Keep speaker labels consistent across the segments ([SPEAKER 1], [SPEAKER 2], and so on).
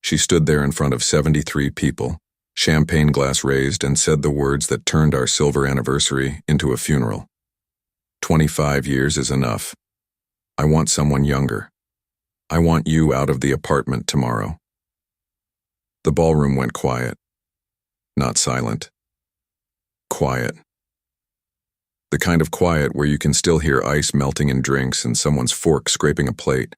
[SPEAKER 1] She stood there in front of 73 people, champagne glass raised, and said the words that turned our silver anniversary into a funeral. 25 years is enough. I want someone younger. I want you out of the apartment tomorrow. The ballroom went quiet. Not silent. Quiet. The kind of quiet where you can still hear ice melting in drinks and someone's fork scraping a plate.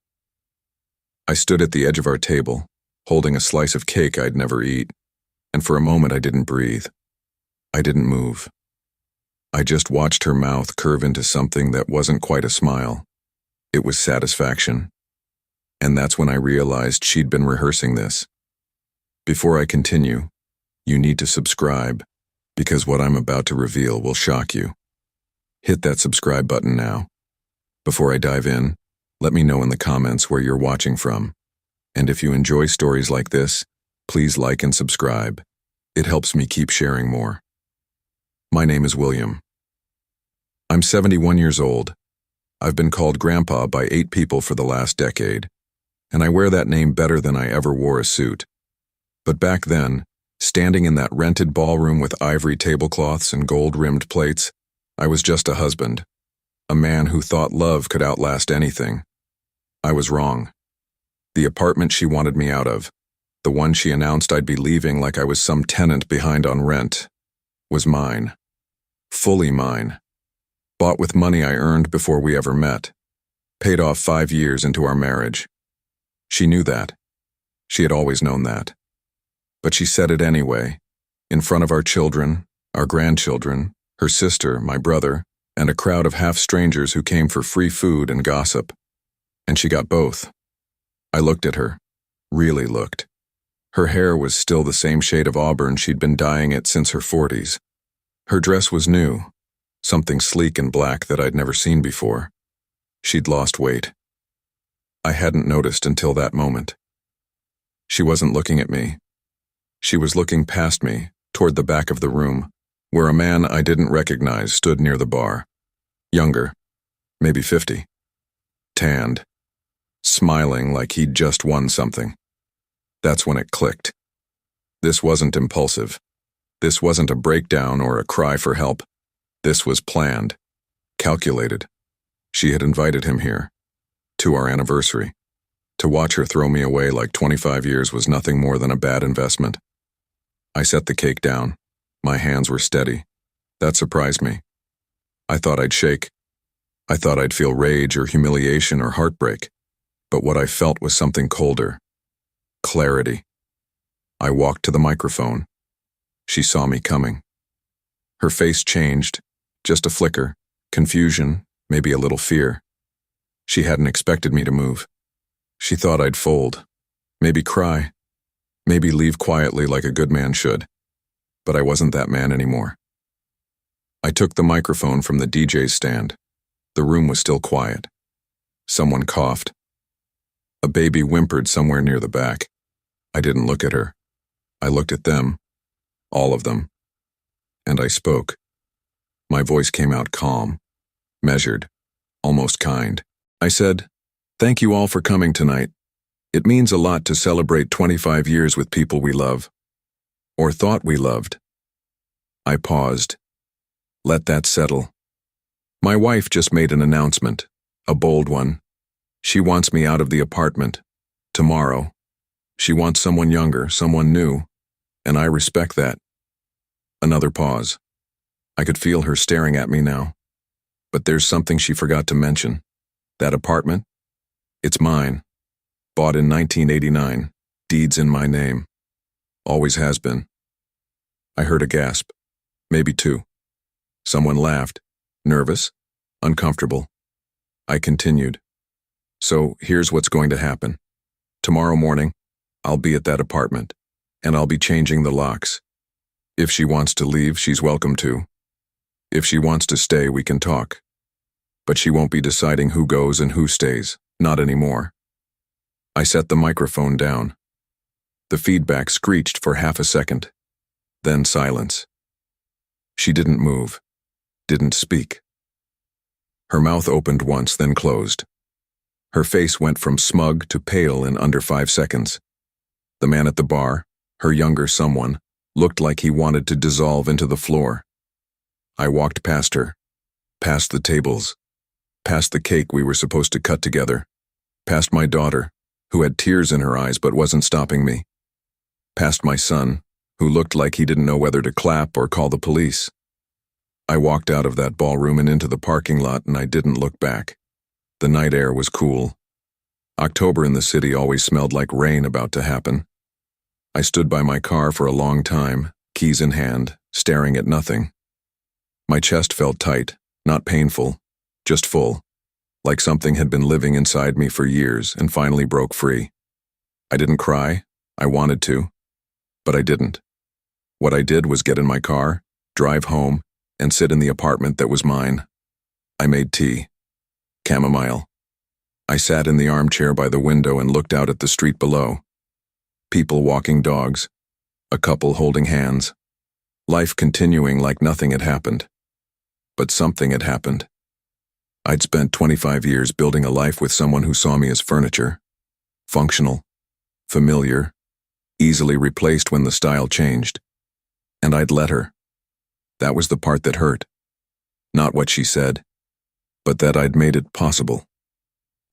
[SPEAKER 1] I stood at the edge of our table, holding a slice of cake I'd never eat, and for a moment I didn't breathe. I didn't move. I just watched her mouth curve into something that wasn't quite a smile. It was satisfaction. And that's when I realized she'd been rehearsing this. Before I continue, you need to subscribe, because what I'm about to reveal will shock you. Hit that subscribe button now. Before I dive in, let me know in the comments where you're watching from. And if you enjoy stories like this, please like and subscribe. It helps me keep sharing more. My name is William. I'm 71 years old. I've been called Grandpa by 8 people for the last decade, and I wear that name better than I ever wore a suit. But back then, standing in that rented ballroom with ivory tablecloths and gold-rimmed plates, I was just a husband, a man who thought love could outlast anything. I was wrong. The apartment she wanted me out of, the one she announced I'd be leaving like I was some tenant behind on rent, was mine. Fully mine. Bought with money I earned before we ever met. Paid off 5 years into our marriage. She knew that. She had always known that. But she said it anyway, in front of our children, our grandchildren, her sister, my brother, and a crowd of half-strangers who came for free food and gossip. And she got both. I looked at her. Really looked. Her hair was still the same shade of auburn she'd been dyeing it since her 40s. Her dress was new, something sleek and black that I'd never seen before. She'd lost weight. I hadn't noticed until that moment. She wasn't looking at me. She was looking past me, toward the back of the room, where a man I didn't recognize stood near the bar. Younger, maybe 50. Tanned. Smiling like he'd just won something. That's when it clicked. This wasn't impulsive. This wasn't a breakdown or a cry for help. This was planned. Calculated. She had invited him here. To our anniversary. To watch her throw me away like 25 years was nothing more than a bad investment. I set the cake down. My hands were steady. That surprised me. I thought I'd shake. I thought I'd feel rage or humiliation or heartbreak. But what I felt was something colder. Clarity. I walked to the microphone. She saw me coming. Her face changed. Just a flicker. Confusion, maybe a little fear. She hadn't expected me to move. She thought I'd fold. Maybe cry. Maybe leave quietly like a good man should. But I wasn't that man anymore. I took the microphone from the DJ's stand. The room was still quiet. Someone coughed. A baby whimpered somewhere near the back. I didn't look at her. I looked at them. All of them. And I spoke. My voice came out calm, measured, almost kind. I said, "Thank you all for coming tonight. It means a lot to celebrate 25 years with people we love. Or thought we loved." I paused. Let that settle. My wife just made an announcement, a bold one. She wants me out of the apartment. Tomorrow. She wants someone younger, someone new, and I respect that. Another pause. I could feel her staring at me now. But there's something she forgot to mention. That apartment? It's mine. Bought in 1989. Deeds in my name. Always has been. I heard a gasp. Maybe 2. Someone laughed. Nervous. Uncomfortable. I continued. So here's what's going to happen. Tomorrow morning, I'll be at that apartment, and I'll be changing the locks. If she wants to leave, she's welcome to. If she wants to stay, we can talk. But she won't be deciding who goes and who stays, not anymore. I set the microphone down. The feedback screeched for half a second. Then silence. She didn't move, didn't speak. Her mouth opened once, then closed. Her face went from smug to pale in under 5 seconds. The man at the bar, her younger someone, looked like he wanted to dissolve into the floor. I walked past her, past the tables, past the cake we were supposed to cut together, past my daughter, who had tears in her eyes but wasn't stopping me, past my son, who looked like he didn't know whether to clap or call the police. I walked out of that ballroom and into the parking lot, and I didn't look back. The night air was cool. October in the city always smelled like rain about to happen. I stood by my car for a long time, keys in hand, staring at nothing. My chest felt tight, not painful, just full, like something had been living inside me for years and finally broke free. I didn't cry. I wanted to, but I didn't. What I did was get in my car, drive home, and sit in the apartment that was mine. I made tea. Chamomile. I sat in the armchair by the window and looked out at the street below. People walking dogs. A couple holding hands. Life continuing like nothing had happened. But something had happened. I'd spent 25 years building a life with someone who saw me as furniture. Functional. Familiar. Easily replaced when the style changed. And I'd let her. That was the part that hurt. Not what she said, but that I'd made it possible.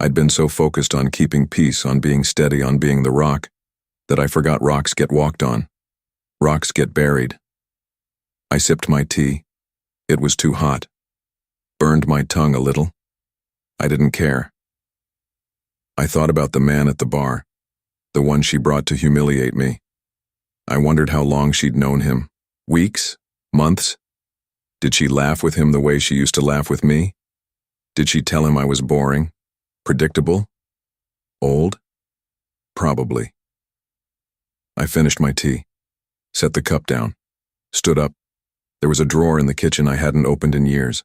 [SPEAKER 1] I'd been so focused on keeping peace, on being steady, on being the rock, that I forgot rocks get walked on. Rocks get buried. I sipped my tea. It was too hot. Burned my tongue a little. I didn't care. I thought about the man at the bar, the one she brought to humiliate me. I wondered how long she'd known him. Weeks? Months? Did she laugh with him the way she used to laugh with me? Did she tell him I was boring? Predictable? Old? Probably. I finished my tea, set the cup down, stood up. There was a drawer in the kitchen I hadn't opened in years.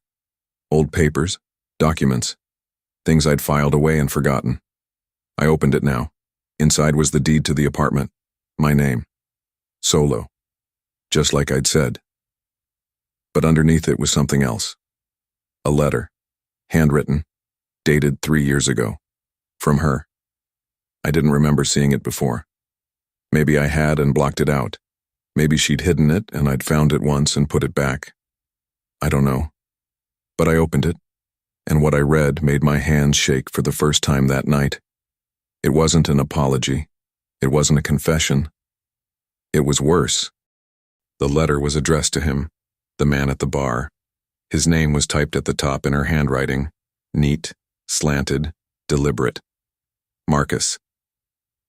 [SPEAKER 1] Old papers, documents, things I'd filed away and forgotten. I opened it now. Inside was the deed to the apartment. My name. Solo. Just like I'd said. But underneath it was something else. A letter. Handwritten. Dated 3 years ago. From her. I didn't remember seeing it before. Maybe I had and blocked it out. Maybe she'd hidden it and I'd found it once and put it back. I don't know. But I opened it, and what I read made my hands shake for the first time that night. It wasn't an apology. It wasn't a confession. It was worse. The letter was addressed to him, the man at the bar. His name was typed at the top in her handwriting, neat, slanted, deliberate. Marcus.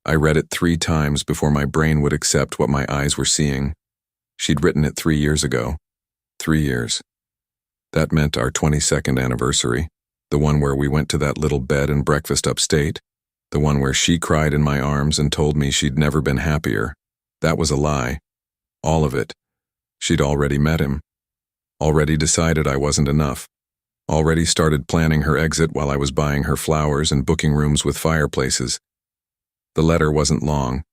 [SPEAKER 1] I read it 3 times before my brain would accept what my eyes were seeing. She'd written it 3 years ago. 3 years. That meant our 22nd anniversary, the one where we went to that little bed and breakfast upstate, the one where she cried in my arms and told me she'd never been happier. That was a lie. All of it. She'd already met him. Already decided I wasn't enough. Already started planning her exit while I was buying her flowers and booking rooms with fireplaces. The letter wasn't long,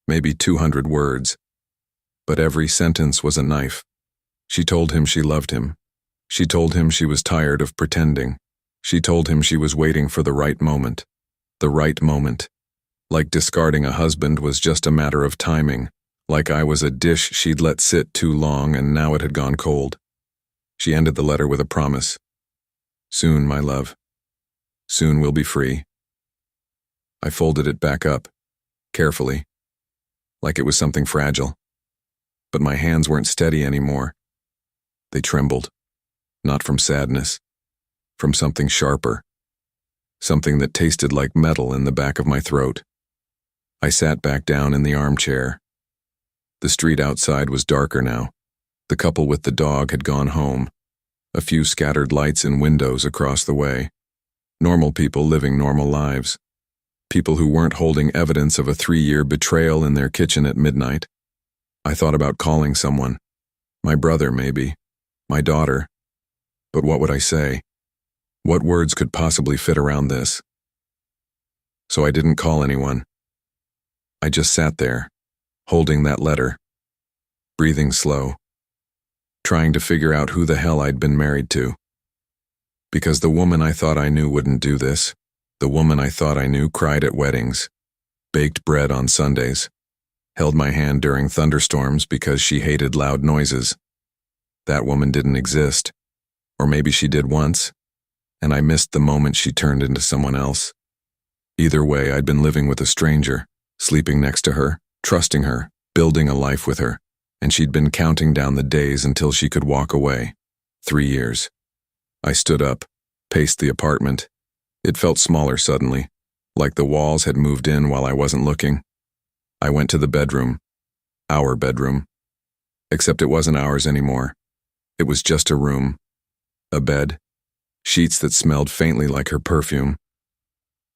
[SPEAKER 1] maybe 200 words, but every sentence was a knife. She told him she loved him. She told him she was tired of pretending. She told him she was waiting for the right moment. The right moment. Like discarding a husband was just a matter of timing. Like I was a dish she'd let sit too long and now it had gone cold. She ended the letter with a promise. Soon, my love. Soon we'll be free. I folded it back up, carefully, like it was something fragile. But my hands weren't steady anymore. They trembled, not from sadness, from something sharper, something that tasted like metal in the back of my throat. I sat back down in the armchair. The street outside was darker now. The couple with the dog had gone home. A few scattered lights in windows across the way. Normal people living normal lives. People who weren't holding evidence of a 3-year betrayal in their kitchen at midnight. I thought about calling someone. My brother, maybe. My daughter. But what would I say? What words could possibly fit around this? So I didn't call anyone. I just sat there, holding that letter, breathing slow, trying to figure out who the hell I'd been married to. Because the woman I thought I knew wouldn't do this. The woman I thought I knew cried at weddings, baked bread on Sundays, held my hand during thunderstorms because she hated loud noises. That woman didn't exist. Or maybe she did once, and I missed the moment she turned into someone else. Either way, I'd been living with a stranger, sleeping next to her, trusting her, building a life with her, and she'd been counting down the days until she could walk away. 3 years. I stood up, paced the apartment. It felt smaller suddenly, like the walls had moved in while I wasn't looking. I went to the bedroom. Our bedroom. Except it wasn't ours anymore. It was just a room. A bed. Sheets that smelled faintly like her perfume.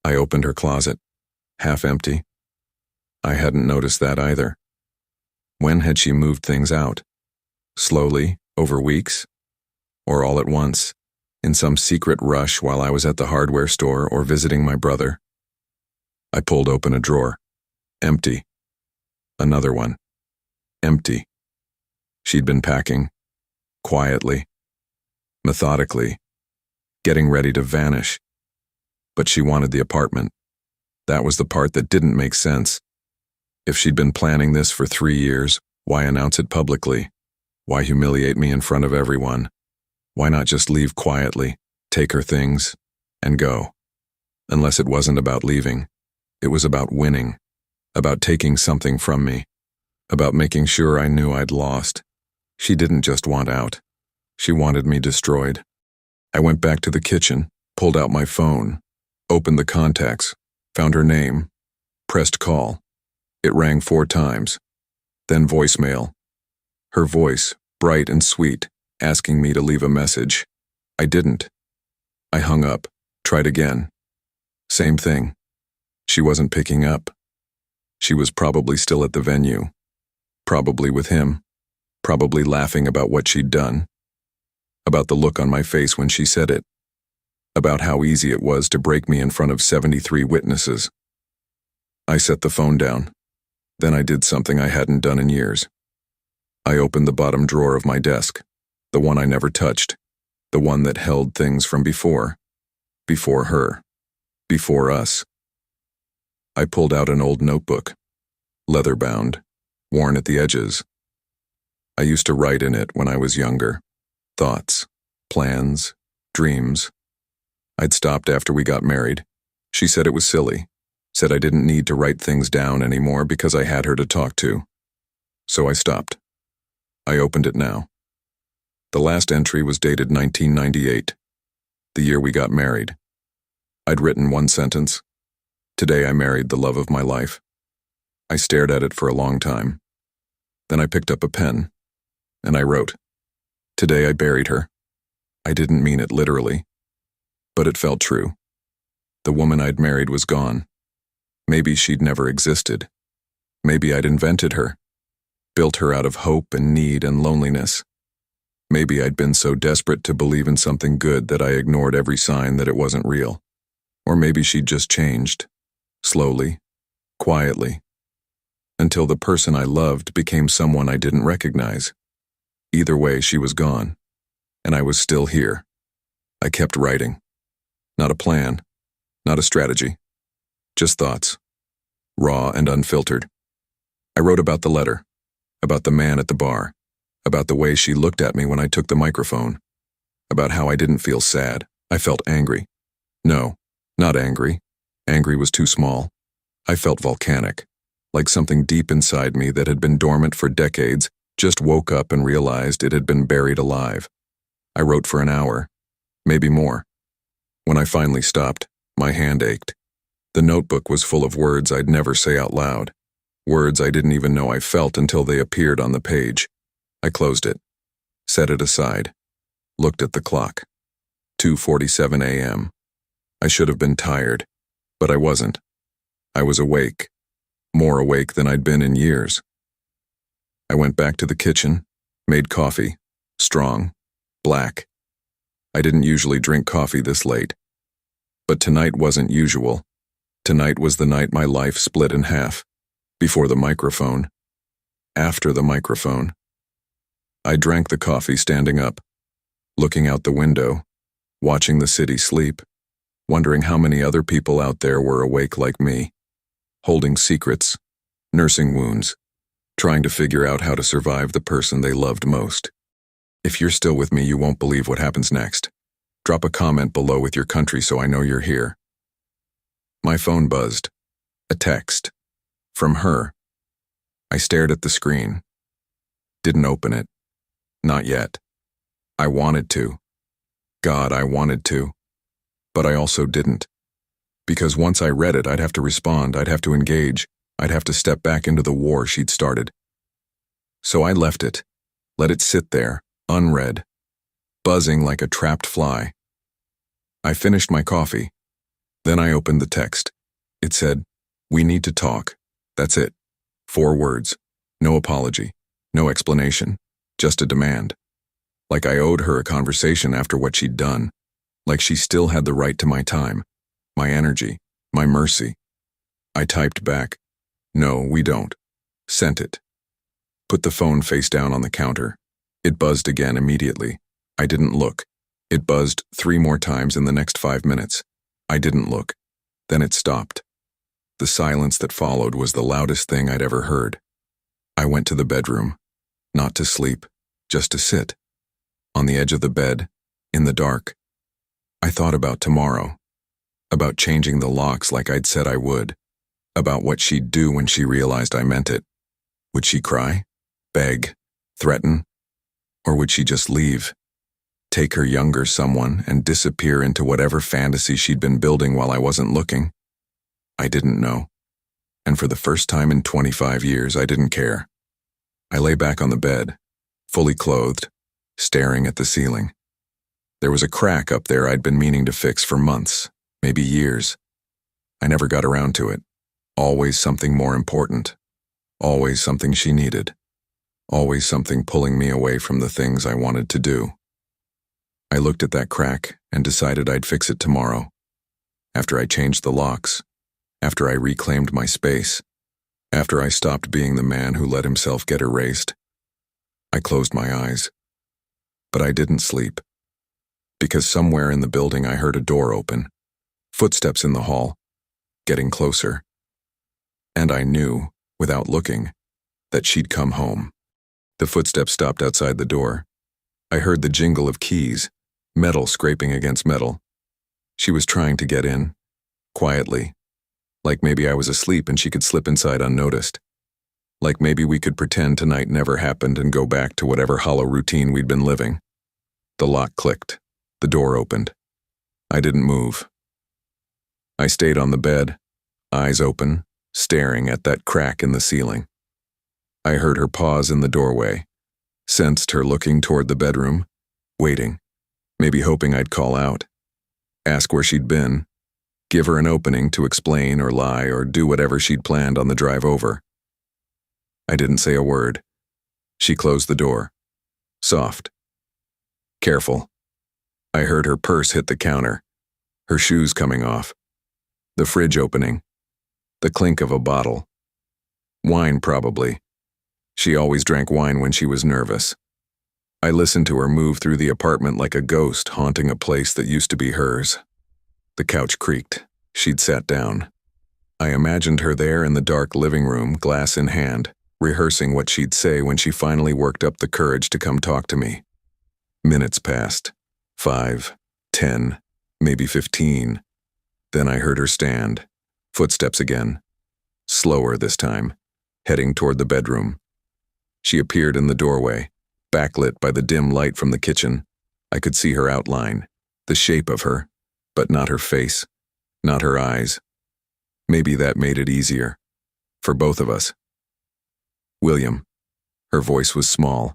[SPEAKER 1] I opened her closet. Half empty. I hadn't noticed that either. When had she moved things out? Slowly, over weeks? Or all at once, in some secret rush while I was at the hardware store or visiting my brother? I pulled open a drawer. Empty. Another one. Empty. She'd been packing. Quietly. Methodically. Getting ready to vanish. But she wanted the apartment. That was the part that didn't make sense. If she'd been planning this for 3 years, why announce it publicly? Why humiliate me in front of everyone? Why not just leave quietly, take her things, and go? Unless it wasn't about leaving. It was about winning. About taking something from me. About making sure I knew I'd lost. She didn't just want out. She wanted me destroyed. I went back to the kitchen, pulled out my phone, opened the contacts, found her name, pressed call. It rang 4 times. Then voicemail. Her voice, bright and sweet, asking me to leave a message. I didn't. I hung up, tried again. Same thing. She wasn't picking up. She was probably still at the venue. Probably with him. Probably laughing about what she'd done. About the look on my face when she said it. About how easy it was to break me in front of 73 witnesses. I set the phone down. Then I did something I hadn't done in years. I opened the bottom drawer of my desk, the one I never touched, the one that held things from before. Before her. Before us. I pulled out an old notebook, leather-bound, worn at the edges. I used to write in it when I was younger. Thoughts, plans, dreams. I'd stopped after we got married. She said it was silly, said I didn't need to write things down anymore because I had her to talk to. So I stopped. I opened it now. The last entry was dated 1998, the year we got married. I'd written one sentence. Today I married the love of my life. I stared at it for a long time. Then I picked up a pen, and I wrote, Today I buried her. I didn't mean it literally, but it felt true. The woman I'd married was gone. Maybe she'd never existed. Maybe I'd invented her, built her out of hope and need and loneliness. Maybe I'd been so desperate to believe in something good that I ignored every sign that it wasn't real. Or maybe she'd just changed, slowly, quietly, until the person I loved became someone I didn't recognize. Either way, she was gone, and I was still here. I kept writing. Not a plan, not a strategy, just thoughts, raw and unfiltered. I wrote about the letter, about the man at the bar, about the way she looked at me when I took the microphone, about how I didn't feel sad. I felt angry. No, not angry. Angry was too small. I felt volcanic, like something deep inside me that had been dormant for decades just woke up and realized it had been buried alive. I wrote for an hour, maybe more. When I finally stopped, my hand ached. The notebook was full of words I'd never say out loud, words I didn't even know I felt until they appeared on the page. I closed it, set it aside, looked at the clock. 2:47 a.m. I should have been tired, but I wasn't. I was awake, more awake than I'd been in years. I went back to the kitchen, made coffee, strong, black. I didn't usually drink coffee this late. But tonight wasn't usual. Tonight was the night my life split in half. Before the microphone. After the microphone. I drank the coffee standing up, looking out the window, watching the city sleep, wondering how many other people out there were awake like me, holding secrets, nursing wounds, trying to figure out how to survive the person they loved most. If you're still with me, you won't believe what happens next. Drop a comment below with your country so I know you're here. My phone buzzed. A text. From her. I stared at the screen. Didn't open it. Not yet. I wanted to. God, I wanted to. But I also didn't. Because once I read it, I'd have to respond, I'd have to engage, I'd have to step back into the war she'd started. So I left it, let it sit there, unread, buzzing like a trapped fly. I finished my coffee. Then I opened the text. It said, "We need to talk." That's it. 4 words. No apology. No explanation. Just a demand. Like I owed her a conversation after what she'd done. Like she still had the right to my time, my energy, my mercy. I typed back, "No, we don't." Sent it. Put the phone face down on the counter. It buzzed again immediately. I didn't look. It buzzed 3 more times in the next 5 minutes. I didn't look. Then it stopped. The silence that followed was the loudest thing I'd ever heard. I went to the bedroom. Not to sleep, just to sit. On the edge of the bed, in the dark. I thought about tomorrow. About changing the locks like I'd said I would. About what she'd do when she realized I meant it. Would she cry? Beg? Threaten? Or would she just leave? Take her younger someone and disappear into whatever fantasy she'd been building while I wasn't looking? I didn't know. And for the first time in 25 years, I didn't care. I lay back on the bed, fully clothed, staring at the ceiling. There was a crack up there I'd been meaning to fix for months, maybe years. I never got around to it. Always something more important. Always something she needed. Always something pulling me away from the things I wanted to do. I looked at that crack and decided I'd fix it tomorrow. After I changed the locks. After I reclaimed my space. After I stopped being the man who let himself get erased. I closed my eyes. But I didn't sleep. Because somewhere in the building I heard a door open. Footsteps in the hall. Getting closer. And I knew, without looking, that she'd come home. The footsteps stopped outside the door. I heard the jingle of keys, metal scraping against metal. She was trying to get in, quietly. Like maybe I was asleep and she could slip inside unnoticed. Like maybe we could pretend tonight never happened and go back to whatever hollow routine we'd been living. The lock clicked. The door opened. I didn't move. I stayed on the bed, eyes open, staring at that crack in the ceiling. I heard her pause in the doorway, sensed her looking toward the bedroom, waiting, maybe hoping I'd call out, ask where she'd been, give her an opening to explain or lie or do whatever she'd planned on the drive over. I didn't say a word. She closed the door. Soft. Careful. I heard her purse hit the counter, her shoes coming off, the fridge opening, the clink of a bottle. Wine, probably. She always drank wine when she was nervous. I listened to her move through the apartment like a ghost haunting a place that used to be hers. The couch creaked. She'd sat down. I imagined her there in the dark living room, glass in hand, rehearsing what she'd say when she finally worked up the courage to come talk to me. Minutes passed. 5, 10, maybe 15. Then I heard her stand. Footsteps again. Slower this time, heading toward the bedroom. She appeared in the doorway, backlit by the dim light from the kitchen. I could see her outline, the shape of her, but not her face, not her eyes. Maybe that made it easier. For both of us. William. Her voice was small.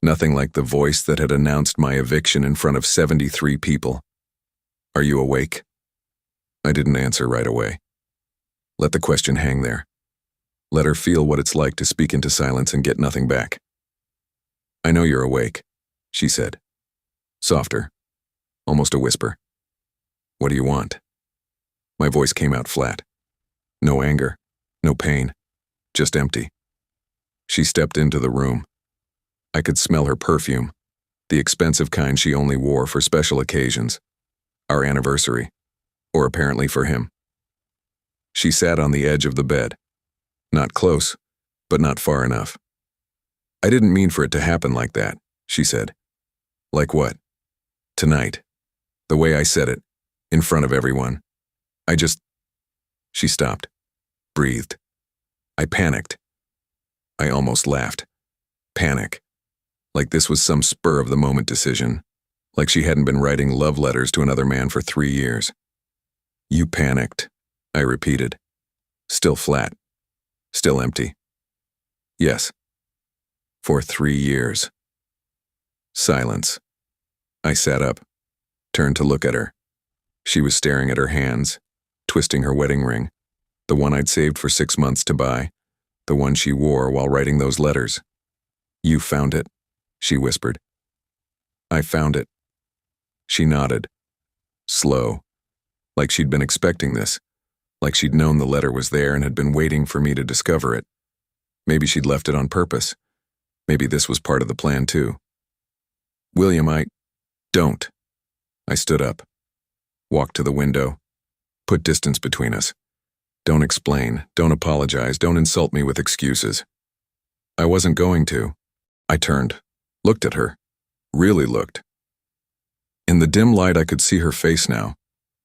[SPEAKER 1] Nothing like the voice that had announced my eviction in front of 73 people. Are you awake? I didn't answer right away. Let the question hang there. Let her feel what it's like to speak into silence and get nothing back. I know you're awake, she said. Softer. Almost a whisper. What do you want? My voice came out flat. No anger. No pain. Just empty. She stepped into the room. I could smell her perfume, the expensive kind she only wore for special occasions. Our anniversary. Or apparently for him. She sat on the edge of the bed. Not close, but not far enough. I didn't mean for it to happen like that, she said. Like what? Tonight. The way I said it, in front of everyone. She stopped, breathed. I panicked. I almost laughed. Panic. Like this was some spur-of-the-moment decision. Like she hadn't been writing love letters to another man for 3 years. You panicked, I repeated. Still flat. Still empty. Yes. For 3 years. Silence. I sat up, turned to look at her. She was staring at her hands, twisting her wedding ring, the one I'd saved for 6 months to buy, the one she wore while writing those letters. You found it, she whispered. I found it. She nodded. Slow. Like she'd been expecting this. Like she'd known the letter was there and had been waiting for me to discover it. Maybe she'd left it on purpose. Maybe this was part of the plan too. William, don't. I stood up, walked to the window, put distance between us. Don't explain, don't apologize, don't insult me with excuses. I wasn't going to. I turned, looked at her, really looked. In the dim light I could see her face now.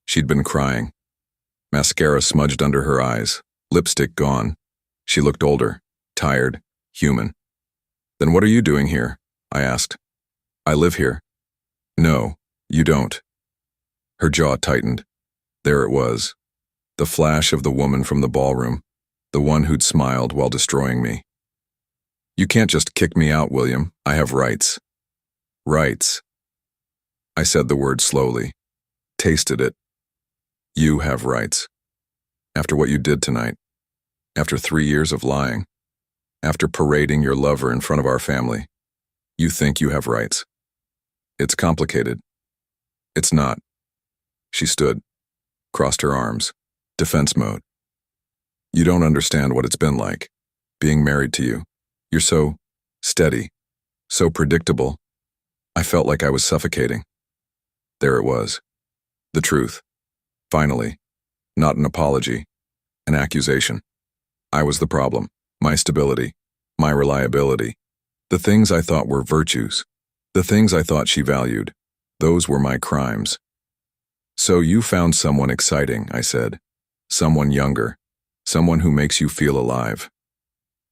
[SPEAKER 1] She'd been crying. Mascara smudged under her eyes, lipstick gone. She looked older, tired, human. Then what are you doing here? I asked. I live here. No, you don't. Her jaw tightened. There it was. The flash of the woman from the ballroom, the one who'd smiled while destroying me. You can't just kick me out, William. I have rights. Rights. I said the word slowly, tasted it. You have rights. After what you did tonight, after 3 years of lying, after parading your lover in front of our family, you think you have rights. It's complicated. It's not. She stood, crossed her arms, defense mode. You don't understand what it's been like, being married to you. You're so steady, so predictable. I felt like I was suffocating. There it was. The truth. Finally. Not an apology. An accusation. I was the problem. My stability. My reliability. The things I thought were virtues. The things I thought she valued. Those were my crimes. So you found someone exciting, I said. Someone younger. Someone who makes you feel alive.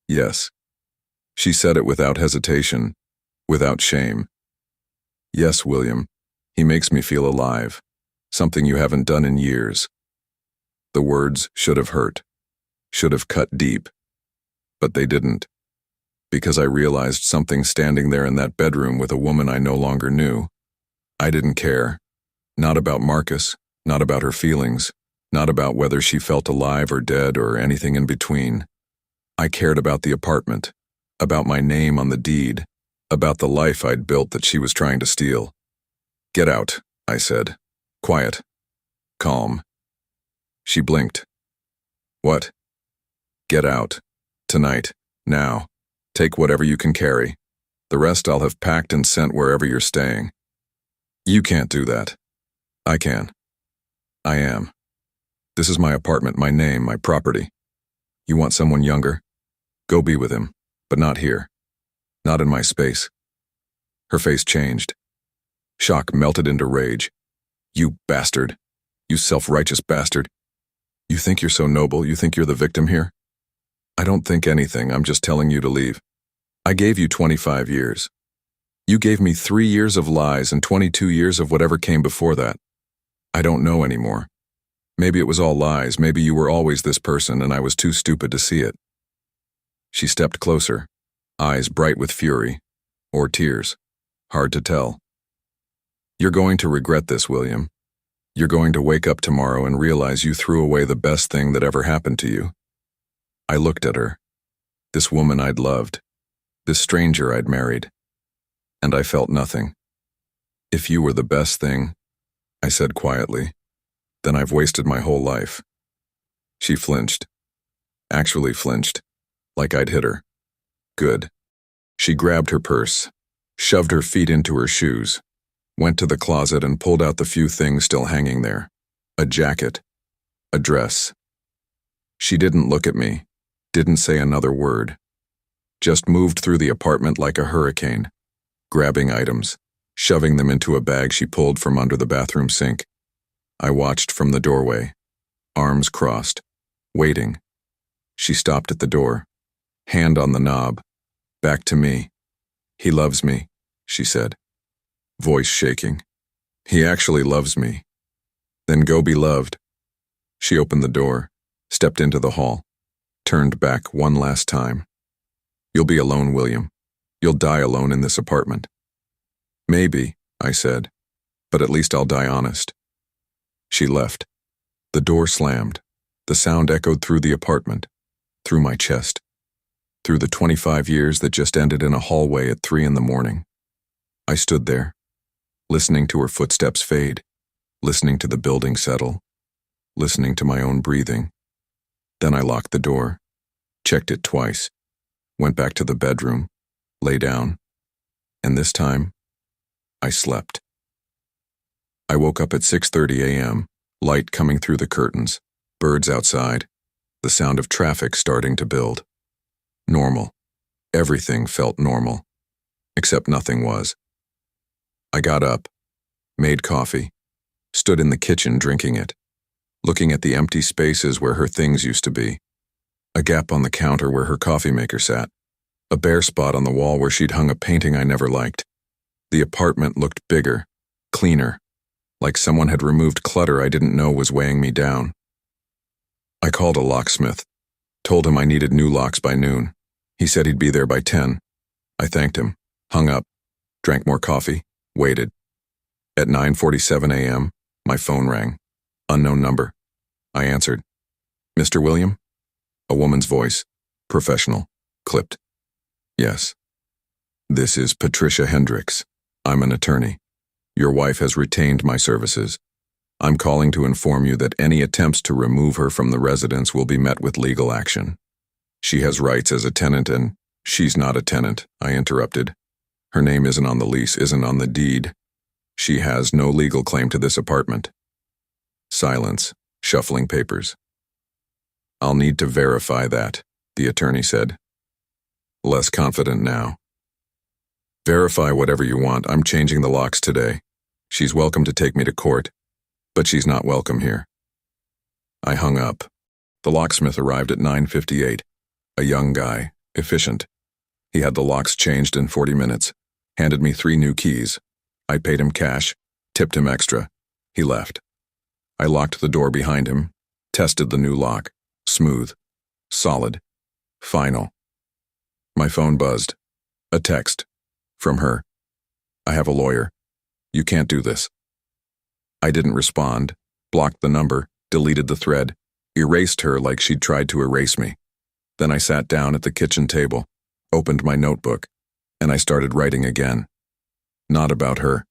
[SPEAKER 1] Yes. She said it without hesitation, without shame. Yes, William. He makes me feel alive. Something you haven't done in years. The words should have hurt. Should have cut deep. But they didn't. Because I realized something standing there in that bedroom with a woman I no longer knew. I didn't care. Not about Marcus, not about her feelings, not about whether she felt alive or dead or anything in between. I cared about the apartment, about my name on the deed, about the life I'd built that she was trying to steal. Get out, I said. Quiet. Calm. She blinked. What? Get out. Tonight. Now. Take whatever you can carry. The rest I'll have packed and sent wherever you're staying. You can't do that. I can. I am. This is my apartment, my name, my property. You want someone younger? Go be with him, but not here. Not in my space. Her face changed. Shock melted into rage. You bastard. You self-righteous bastard. You think you're so noble, you think you're the victim here? I don't think anything, I'm just telling you to leave. I gave you 25 years. You gave me 3 years of lies and 22 years of whatever came before that. I don't know anymore. Maybe it was all lies, maybe you were always this person and I was too stupid to see it. She stepped closer, eyes bright with fury, or tears. Hard to tell. You're going to regret this, William. You're going to wake up tomorrow and realize you threw away the best thing that ever happened to you. I looked at her. This woman I'd loved. This stranger I'd married. And I felt nothing. If you were the best thing, I said quietly, then I've wasted my whole life. She flinched. Actually flinched. Like I'd hit her. Good. She grabbed her purse, shoved her feet into her shoes, went to the closet and pulled out the few things still hanging there. A jacket. A dress. She didn't look at me, didn't say another word, just moved through the apartment like a hurricane, grabbing items, shoving them into a bag she pulled from under the bathroom sink. I watched from the doorway, arms crossed, waiting. She stopped at the door, hand on the knob, back to me. "He loves me," she said, voice shaking. "He actually loves me." "Then go be loved." She opened the door, stepped into the hall, turned back one last time. "You'll be alone, William. You'll die alone in this apartment." "Maybe," I said, "but at least I'll die honest." She left. The door slammed. The sound echoed through the apartment, through my chest, through the 25 years that just ended in a hallway at 3 a.m. I stood there, listening to her footsteps fade, listening to the building settle, listening to my own breathing. Then I locked the door, checked it twice, went back to the bedroom, lay down, and this time, I slept. I woke up at 6:30 a.m., light coming through the curtains, birds outside, the sound of traffic starting to build. Normal. Everything felt normal, except nothing was. I got up, made coffee, stood in the kitchen drinking it, looking at the empty spaces where her things used to be, a gap on the counter where her coffee maker sat, a bare spot on the wall where she'd hung a painting I never liked. The apartment looked bigger, cleaner, like someone had removed clutter I didn't know was weighing me down. I called a locksmith, told him I needed new locks by noon. He said he'd be there by 10. I thanked him, hung up, drank more coffee, waited. At 9:47 a.m., my phone rang. Unknown number. I answered. "Mr. William?" A woman's voice, professional, clipped. "Yes." "This is Patricia Hendricks. I'm an attorney. Your wife has retained my services. I'm calling to inform you that any attempts to remove her from the residence will be met with legal action. She has rights as a tenant and..." "She's not a tenant," I interrupted. "Her name isn't on the lease, isn't on the deed. She has no legal claim to this apartment." Silence, shuffling papers. "I'll need to verify that," the attorney said. Less confident now. "Verify whatever you want. I'm changing the locks today. She's welcome to take me to court, but she's not welcome here." I hung up. The locksmith arrived at 9:58. A young guy, efficient. He had the locks changed in 40 minutes, handed me 3 new keys. I paid him cash, tipped him extra. He left. I locked the door behind him, tested the new lock. Smooth. Solid. Final. My phone buzzed. A text. From her. "I have a lawyer. You can't do this." I didn't respond, blocked the number, deleted the thread, erased her like she'd tried to erase me. Then I sat down at the kitchen table, opened my notebook, and I started writing again. Not about her.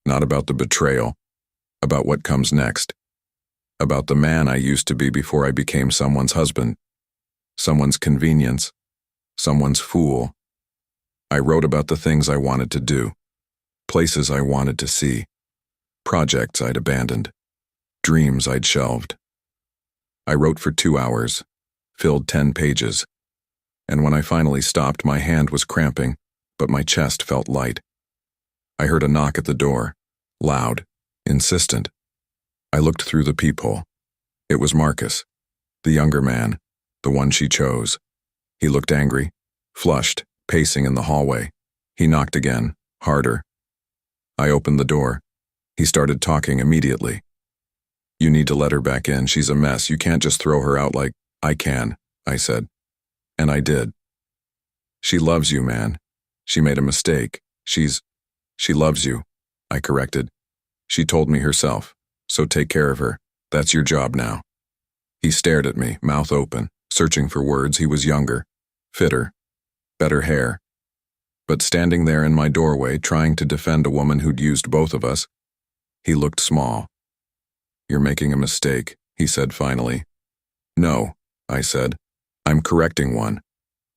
[SPEAKER 1] Not about the betrayal. About what comes next. About the man I used to be before I became someone's husband. Someone's convenience. Someone's fool. I wrote about the things I wanted to do. Places I wanted to see. Projects I'd abandoned. Dreams I'd shelved. I wrote for 2 hours, filled 10 pages. And when I finally stopped, my hand was cramping, but my chest felt light. I heard a knock at the door, loud, insistent. I looked through the peephole. It was Marcus, the younger man, the one she chose. He looked angry, flushed, pacing in the hallway. He knocked again, harder. I opened the door. He started talking immediately. "You need to let her back in. She's a mess. You can't just throw her out like..." "I can," I said. And I did. "She loves you, man. She made a mistake. She loves you," I corrected. "She told me herself, so take care of her. That's your job now." He stared at me, mouth open, searching for words. He was younger, fitter, better hair. But standing there in my doorway, trying to defend a woman who'd used both of us, he looked small. "You're making a mistake," he said finally. "No," I said. "I'm correcting one."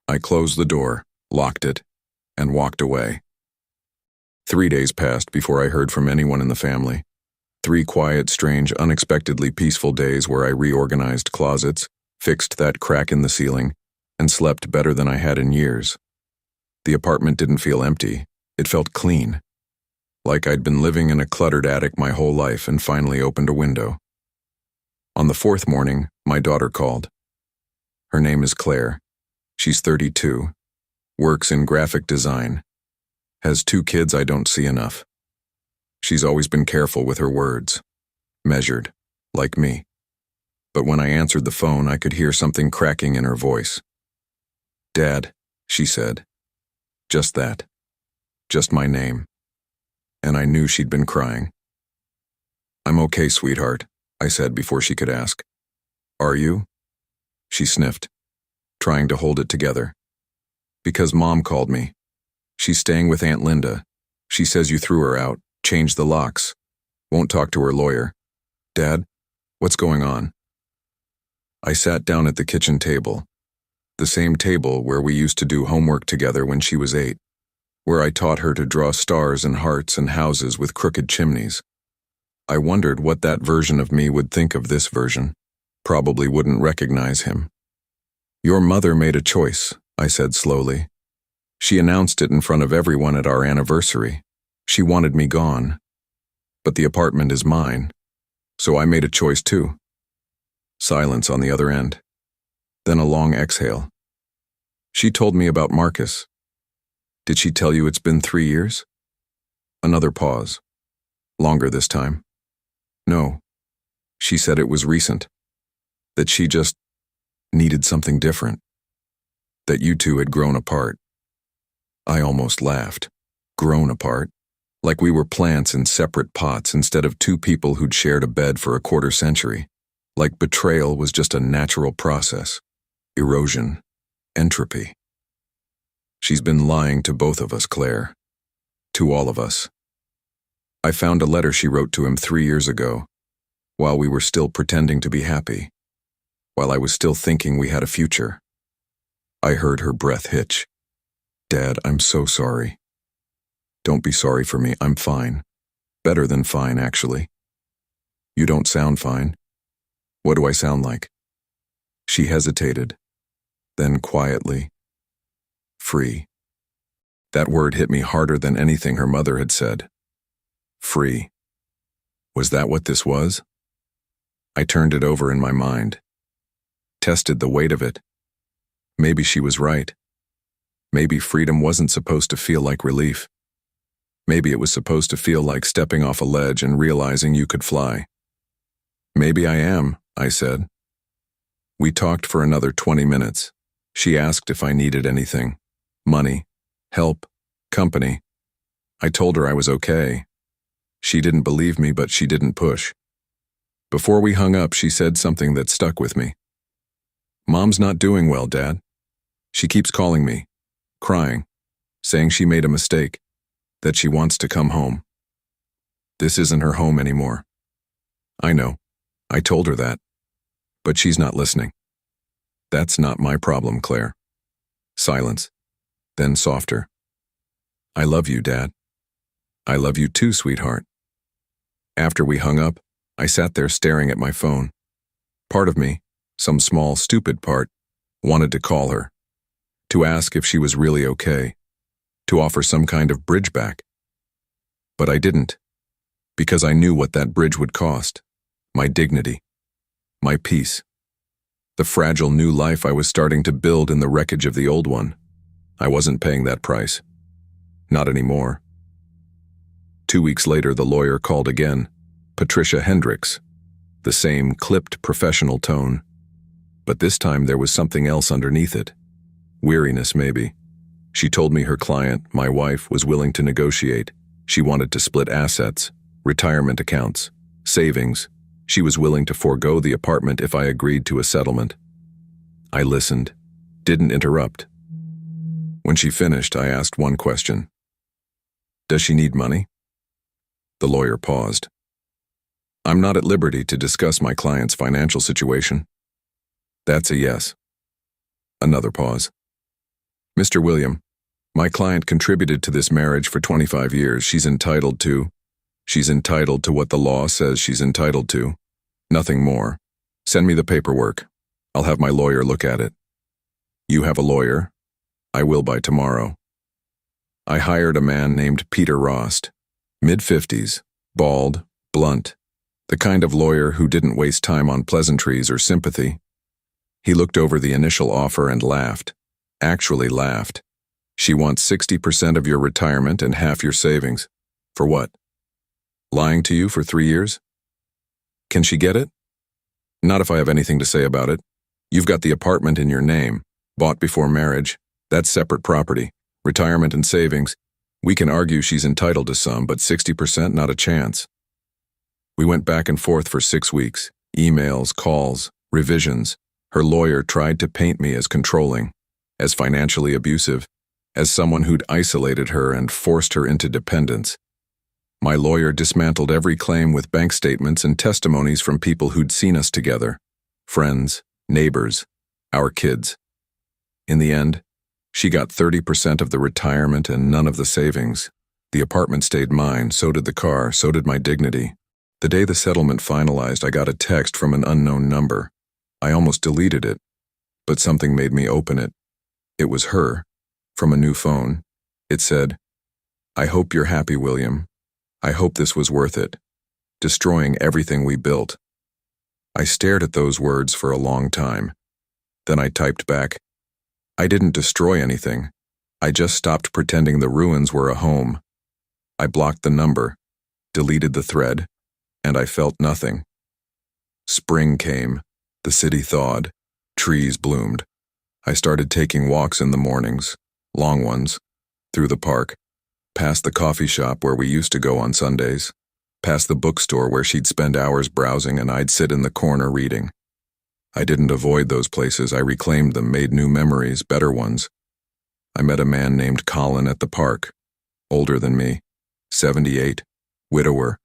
[SPEAKER 1] I closed the door, locked it, and walked away. 3 days passed before I heard from anyone in the family. 3 quiet, strange, unexpectedly peaceful days where I reorganized closets, fixed that crack in the ceiling, and slept better than I had in years. The apartment didn't feel empty. It felt clean. Like I'd been living in a cluttered attic my whole life and finally opened a window. On the fourth morning, my daughter called. Her name is Claire. She's 32, works in graphic design, has 2 kids I don't see enough. She's always been careful with her words, measured, like me. But when I answered the phone, I could hear something cracking in her voice. "Dad," she said. Just that. Just my name. And I knew she'd been crying. "I'm okay, sweetheart," I said before she could ask. "Are you?" She sniffed, trying to hold it together. "Because Mom called me. She's staying with Aunt Linda. She says you threw her out, changed the locks, won't talk to her lawyer. Dad, what's going on?" I sat down at the kitchen table, the same table where we used to do homework together when she was 8, where I taught her to draw stars and hearts and houses with crooked chimneys. I wondered what that version of me would think of this version. Probably wouldn't recognize him. "Your mother made a choice," I said slowly. "She announced it in front of everyone at our anniversary. She wanted me gone. But the apartment is mine, so I made a choice too." Silence on the other end. Then a long exhale. "She told me about Marcus. Did she tell you it's been 3 years?" Another pause. Longer this time. "No. She said it was recent. That she just needed something different. That you two had grown apart." I almost laughed. Grown apart? Like we were plants in separate pots instead of 2 people who'd shared a bed for a quarter century. Like betrayal was just a natural process. Erosion. Entropy. "She's been lying to both of us, Claire. To all of us. I found a letter she wrote to him 3 years ago, while we were still pretending to be happy, while I was still thinking we had a future." I heard her breath hitch. "Dad, I'm so sorry." "Don't be sorry for me, I'm fine. Better than fine, actually." "You don't sound fine." "What do I sound like?" She hesitated, then quietly, "Free." That word hit me harder than anything her mother had said. Free. Was that what this was? I turned it over in my mind, tested the weight of it. Maybe she was right. Maybe freedom wasn't supposed to feel like relief. Maybe it was supposed to feel like stepping off a ledge and realizing you could fly. "Maybe I am," I said. We talked for another 20 minutes. She asked if I needed anything. Money, help, company. I told her I was okay. She didn't believe me, but she didn't push. Before we hung up, she said something that stuck with me. "Mom's not doing well, Dad. She keeps calling me, crying, saying she made a mistake, that she wants to come home. This isn't her home anymore." I know. I told her that. But she's not listening. "That's not my problem, Claire." Silence. Then softer. "I love you, Dad." "I love you too, sweetheart." After we hung up, I sat there staring at my phone. Part of me, some small, stupid part, wanted to call her, to ask if she was really okay, to offer some kind of bridge back. But I didn't, because I knew what that bridge would cost. My dignity, my peace, the fragile new life I was starting to build in the wreckage of the old one. I wasn't paying that price. Not anymore. 2 weeks later, the lawyer called again, Patricia Hendricks, the same clipped professional tone. But this time there was something else underneath it. Weariness, maybe. She told me her client, my wife, was willing to negotiate. She wanted to split assets, retirement accounts, savings. She was willing to forego the apartment if I agreed to a settlement. I listened, didn't interrupt. When she finished, I asked one question. "Does she need money?" The lawyer paused. "I'm not at liberty to discuss my client's financial situation." "That's a yes." Another pause. "Mr. William, my client contributed to this marriage for 25 years. She's entitled to what the law says she's entitled to. Nothing more. Send me the paperwork. I'll have my lawyer look at it." "You have a lawyer?" "I will by tomorrow." I hired a man named Peter Rost, mid-50s, bald, blunt, the kind of lawyer who didn't waste time on pleasantries or sympathy. He looked over the initial offer and laughed. Actually laughed. She wants 60% of your retirement and half your savings. For what? Lying to you for 3 years? Can she get it? Not if I have anything to say about it. You've got the apartment in your name, bought before marriage. That's separate property. Retirement and savings. We can argue she's entitled to some, but 60% not a chance. We went back and forth for 6 weeks. Emails, calls, revisions. Her lawyer tried to paint me as controlling, as financially abusive, as someone who'd isolated her and forced her into dependence. My lawyer dismantled every claim with bank statements and testimonies from people who'd seen us together. Friends, neighbors, our kids. In the end, she got 30% of the retirement and none of the savings. The apartment stayed mine, so did the car, so did my dignity. The day the settlement finalized, I got a text from an unknown number. I almost deleted it, but something made me open it. It was her, from a new phone. It said, "I hope you're happy, William. I hope this was worth it. Destroying everything we built." I stared at those words for a long time. Then I typed back, "I didn't destroy anything. I just stopped pretending the ruins were a home." I blocked the number, deleted the thread, and I felt nothing. Spring came. The city thawed. Trees bloomed. I started taking walks in the mornings, long ones, through the park, past the coffee shop where we used to go on Sundays, past the bookstore where she'd spend hours browsing and I'd sit in the corner reading. I didn't avoid those places. I reclaimed them, made new memories, better ones. I met a man named Colin at the park, older than me, 78, widower.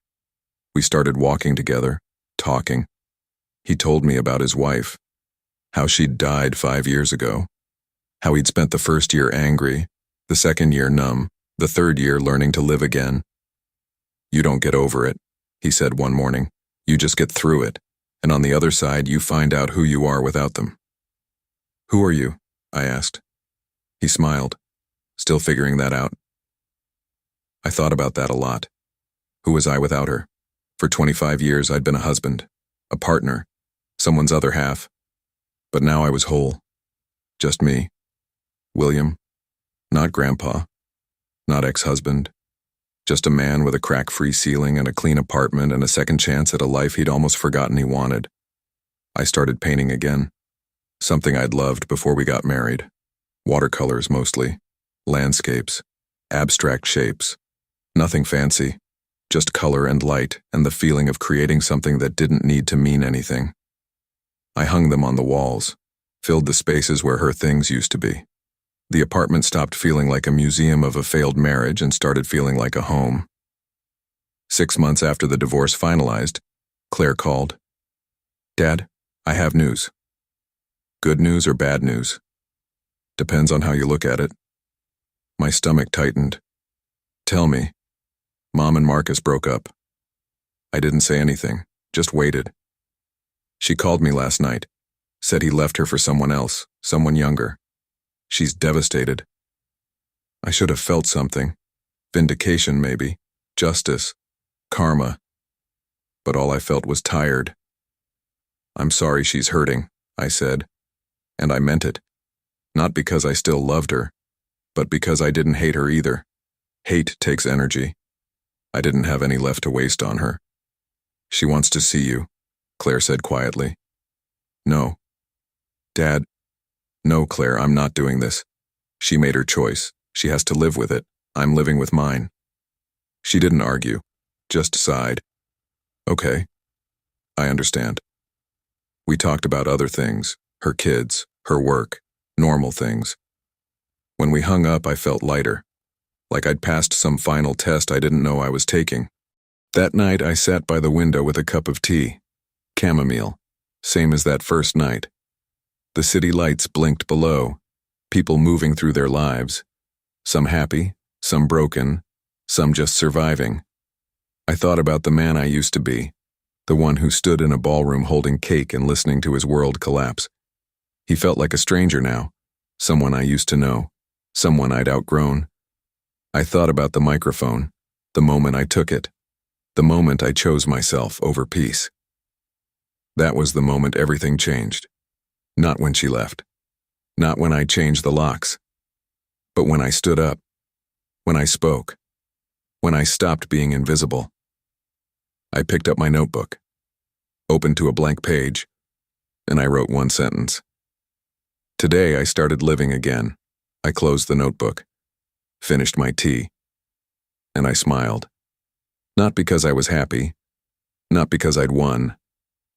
[SPEAKER 1] We started walking together, talking. He told me about his wife, how she'd died 5 years ago, how he'd spent the first year angry, the second year numb, the third year learning to live again. "You don't get over it," he said one morning. "You just get through it, and on the other side you find out who you are without them." "Who are you?" I asked. He smiled, still figuring that out. I thought about that a lot. Who was I without her? For 25 years I'd been a husband, a partner, someone's other half. But now I was whole. Just me. William. Not grandpa. Not ex-husband. Just a man with a crack-free ceiling and a clean apartment and a second chance at a life he'd almost forgotten he wanted. I started painting again. Something I'd loved before we got married. Watercolors mostly. Landscapes. Abstract shapes. Nothing fancy. Just color and light and the feeling of creating something that didn't need to mean anything. I hung them on the walls, filled the spaces where her things used to be. The apartment stopped feeling like a museum of a failed marriage and started feeling like a home. 6 months after the divorce finalized, Claire called. "Dad, I have news." Good news or bad news? Depends on how you look at it. My stomach tightened. "Tell me." "Mom and Marcus broke up." I didn't say anything, just waited. She called me last night, said he left her for someone else, someone younger. She's devastated. I should have felt something. Vindication, maybe. Justice. Karma. But all I felt was tired. "I'm sorry she's hurting," I said. And I meant it. Not because I still loved her, but because I didn't hate her either. Hate takes energy. I didn't have any left to waste on her. "She wants to see you," Claire said quietly. "No." "Dad." "No, Claire, I'm not doing this. She made her choice. She has to live with it. I'm living with mine." She didn't argue, just sighed. "Okay. I understand." We talked about other things, her kids, her work, normal things. When we hung up, I felt lighter, like I'd passed some final test I didn't know I was taking. That night, I sat by the window with a cup of tea. Chamomile, same as that first night. The city lights blinked below, people moving through their lives. Some happy, some broken, some just surviving. I thought about the man I used to be, the one who stood in a ballroom holding cake and listening to his world collapse. He felt like a stranger now, someone I used to know, someone I'd outgrown. I thought about the microphone, the moment I took it, the moment I chose myself over peace. That was the moment everything changed. Not when she left. Not when I changed the locks. But when I stood up. When I spoke. When I stopped being invisible. I picked up my notebook, opened to a blank page, and I wrote one sentence. Today I started living again. I closed the notebook, finished my tea, and I smiled. Not because I was happy, not because I'd won,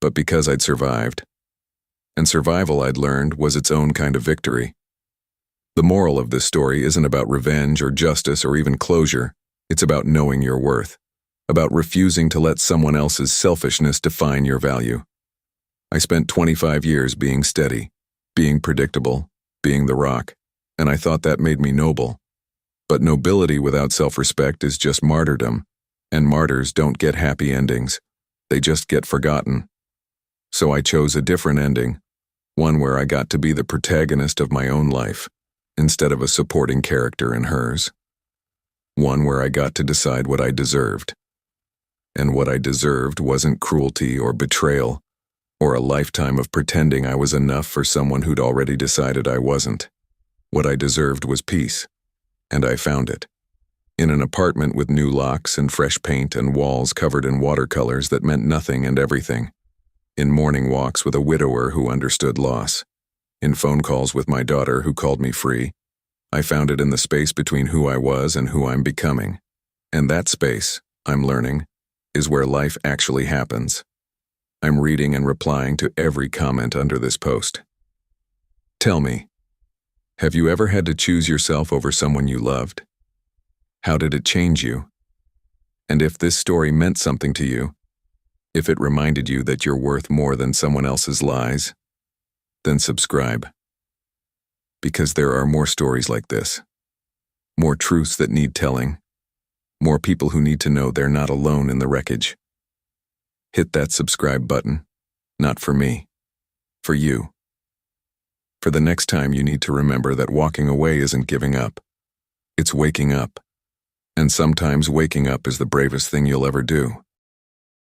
[SPEAKER 1] but because I'd survived. And survival, I'd learned, was its own kind of victory. The moral of this story isn't about revenge or justice or even closure. It's about knowing your worth, about refusing to let someone else's selfishness define your value. I spent 25 years being steady, being predictable, being the rock, and I thought that made me noble. But nobility without self-respect is just martyrdom, and martyrs don't get happy endings. They just get forgotten. So I chose a different ending, one where I got to be the protagonist of my own life, instead of a supporting character in hers. One where I got to decide what I deserved. And what I deserved wasn't cruelty or betrayal, or a lifetime of pretending I was enough for someone who'd already decided I wasn't. What I deserved was peace, and I found it. In an apartment with new locks and fresh paint and walls covered in watercolors that meant nothing and everything. In morning walks with a widower who understood loss. In phone calls with my daughter who called me free. I found it in the space between who I was and who I'm becoming. And that space, I'm learning, is where life actually happens. I'm reading and replying to every comment under this post. Tell me, have you ever had to choose yourself over someone you loved? How did it change you? And if this story meant something to you, if it reminded you that you're worth more than someone else's lies, then subscribe. Because there are more stories like this. More truths that need telling. More people who need to know they're not alone in the wreckage. Hit that subscribe button. Not for me. For you. For the next time you need to remember that walking away isn't giving up. It's waking up. And sometimes waking up is the bravest thing you'll ever do.